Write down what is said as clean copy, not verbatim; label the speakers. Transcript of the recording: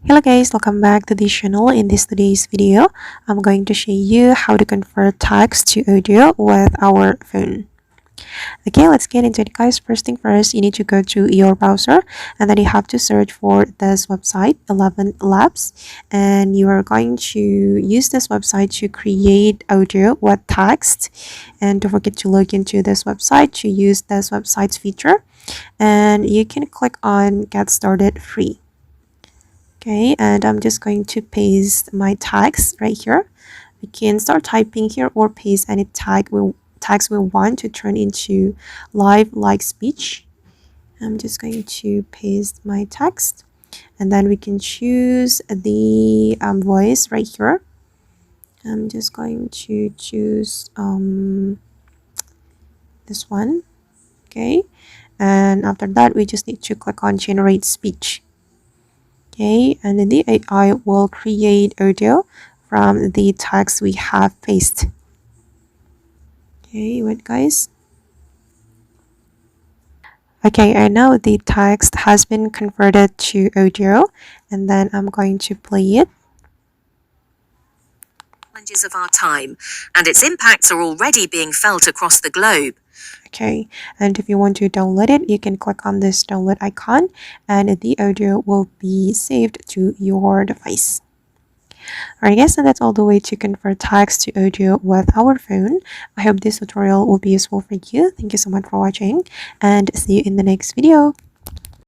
Speaker 1: Hello guys, welcome back to this channel. In this today's video, I'm going to show you how to convert text to audio with our phone. Okay, let's get into it guys. First thing first, you need to go to your browser and then you have to search for this website, 11 Labs, and you are going to use this website to create audio with text. And don't forget to log into this website to use this website's feature, and you can click on get started free. Okay, and I'm just going to paste my tags right here. We can start typing here or paste any tags we want to turn into live like speech. I'm just going to paste my text, and then we can choose the voice right here. I'm just going to choose this one. Okay, and after that we just need to click on generate speech. Okay, and then the AI will create audio from the text we have pasted. Okay, wait guys. Okay, and now the text has been converted to audio, and then I'm going to play it.
Speaker 2: Challenges of our time, and its impacts are already being felt across the globe.
Speaker 1: Okay, and if you want to download it, you can click on this download icon, and the audio will be saved to your device. Alright guys, and that's all the way to convert text to audio with our phone. I hope this tutorial will be useful for you. Thank you so much for watching, and see you in the next video.